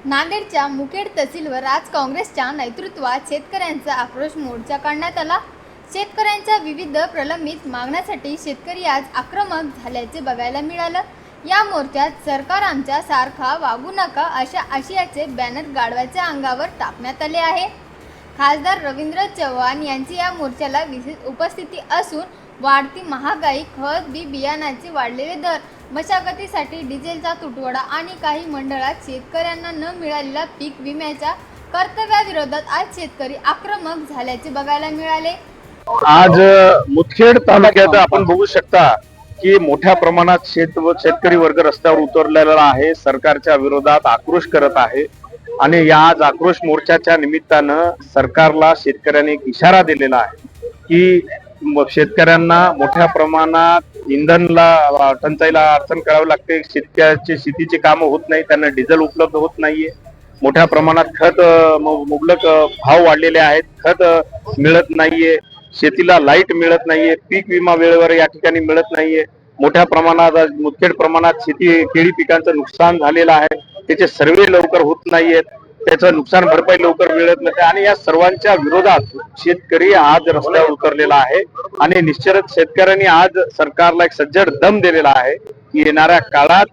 नांदेडच्या मुखेड तहसीलवर आज काँग्रेसच्या नेतृत्वात शेतकऱ्यांचा आक्रोश मोर्चा काढण्यात आला। शेतकऱ्यांच्या विविध प्रलंबित मागण्यांसाठी शेतकरी आज आक्रमक झाल्याचे बघायला मिळालं। या मोर्चात सरकार आमच्या सारखा वागू नका अशा आशयाचे बॅनर गाढवाच्या अंगावर टाकण्यात आले आहे। खासदार रवींद्र चव्हाण यांची या मोर्चाला विशेष उपस्थिती असून वाढती महागाई, खत बी बियाणाचे वाढलेले दर, मशागतीसाठी डिझेलचा तुटवडा आणि काही मंडळात शेतकऱ्यांना न मिळालेल्या पीक विम्याच्या कर्तव्याविरोधात आज शेतकरी आक्रमक झाल्याचे बघायला मिळाले। आज मुदखेड तालुक्यात आपण बघू शकता की मोठ्या प्रमाणात शेतकरी वर्ग रस्त्यावर उतरलेला आहे, सरकारच्या विरोधात आक्रोश करत आहे। आणि या आज आक्रोश मोर्चाच्या निमित्तानं सरकारला शेतकऱ्यांनी एक इशारा दिलेला आहे की शेतकऱ्यांना मोठ्या प्रमाणात इंधनला टंचाईला अडचण करावी लागते, शेतकऱ्याचे शेतीचे कामं होत नाही, त्यांना डिझेल उपलब्ध होत नाहीये, मोठ्या प्रमाणात खत मुबलक भाव वाढलेले आहेत, खत मिळत नाहीये, शेतीला लाईट मिळत नाहीये, पीक विमा वेळेवर या ठिकाणी मिळत नाहीये, मोठ्या प्रमाणात मुदखेड प्रमाणात केळी पिकांचं नुकसान झालेलं आहे, त्याचे सर्वे लवकर होत नाहीयेत, त्याचं नुकसान भरपाई लवकर मिळत नाही आणि या सर्वांच्या विरोधात शेतकरी आज रस्त्यावर उतरलेला आहे। आणि निश्चितच शेतकऱ्यांनी आज सरकारला एक सज्जड दम दिलेला आहे की येणाऱ्या काळात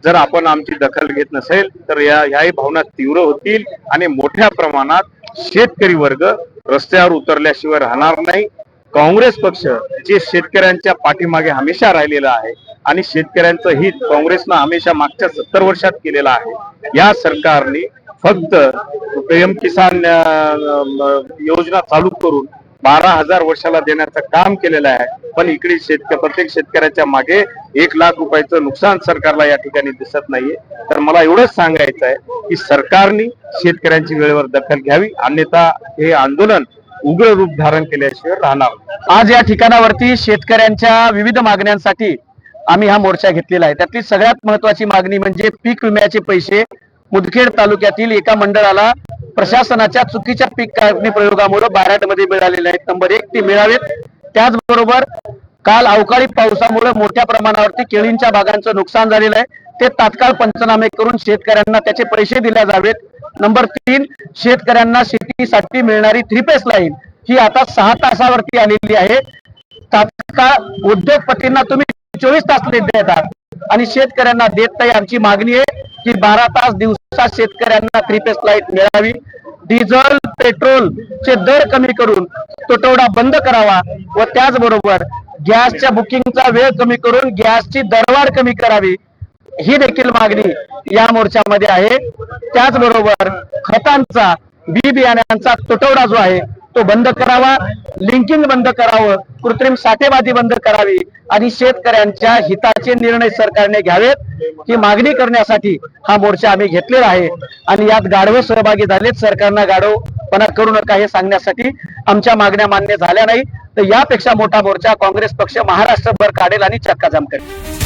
जर आपण आमची दखल घेत नसेल तर याही भावना तीव्र होतील आणि मोठ्या प्रमाणात शेतकरी वर्ग रस्त्यावर उतरल्याशिवाय राहणार नाही। काँग्रेस पक्ष जे शेतकऱ्यांच्या पाठीमागे हमेशा राहिलेला आहे आणि शेतकऱ्यांचं हित काँग्रेसनं हमेशा मागच्या 70 वर्षात केलेलं आहे। या सरकारने फक्त पीएम किसान योजना चालू करून 12,000 वर्षाला देण्याचं काम केलेलं आहे, पण इकडे प्रत्येक शेतकऱ्याच्या मागे 1 लाख रुपयाचं नुकसान सरकारला या ठिकाणी दिसत नाहीये। तर मला एवढंच सांगायचं आहे की सरकारने शेतकऱ्यांची वेळेवर दखल घ्यावी, अन्यथा हे आंदोलन उग्र रूप धारण केल्याशिवाय राहणार। आज या ठिकाणावरती शेतकऱ्यांच्या विविध मागण्यांसाठी आम्ही हा मोर्चा घेतलेला आहे। त्यातली सगळ्यात महत्वाची मागणी म्हणजे पीक विम्याचे पैसे मुदखेड तालुक्यातील एका मंडळाला प्रशासनाच्या चुकीच्या पीक काढणी प्रयोगामुळे बाराटमध्ये मिळालेले आहेत। नंबर 1 ते मिळावेत। त्याचबरोबर काल अवकाळी पावसामुळे मोठ्या प्रमाणावरती केळींच्या बागांचं नुकसान झालेलं आहे, ते तात्काळ पंचनामे करून शेतकऱ्यांना त्याचे पैसे दिले जावेत। नंबर 3 शेतकऱ्यांना शेतीसाठी मिळणारी 3 फेस लाईन ही आता 6 तासावरती आलेली आहे। तात्काळ उद्योगपतींना तुम्ही 24 तास देतात आणि शेतकऱ्यांना देत नाही। आमची मागणी आहे की 12 तास दिवसात शेतकऱ्यांना 3 फेस लाईट मिळावी। डिझेल पेट्रोल चे दर कमी करून तुटवडा बंद करावा व त्याचबरोबर गॅसच्या बुकिंगचा वेळ कमी करून गॅसची दरवाढ कमी करावी, ही देखील मागणी या मोर्चामध्ये आहे। त्याचबरोबर खतांचा बी बियाण्यांचा तुटवडा जो आहे तो बंद करावा, लिंकिंग बंद करावं, कृत्रिम साठेबाजी बंद करावी आणि शेतकऱ्यांच्या हिताचे निर्णय सरकारने घ्यावेत, ही मागणी करण्यासाठी हा मोर्चा आम्ही घेतलेला आहे। आणि यात गाढव सहभागी झालेत। सरकारनं गाढवपणा करू नका हे सांगण्यासाठी आमच्या मागण्या मान्य झाल्या नाही तर यापेक्षा मोठा मोर्चा काँग्रेस पक्ष महाराष्ट्रभर काढेल आणि चक्काजाम करेल।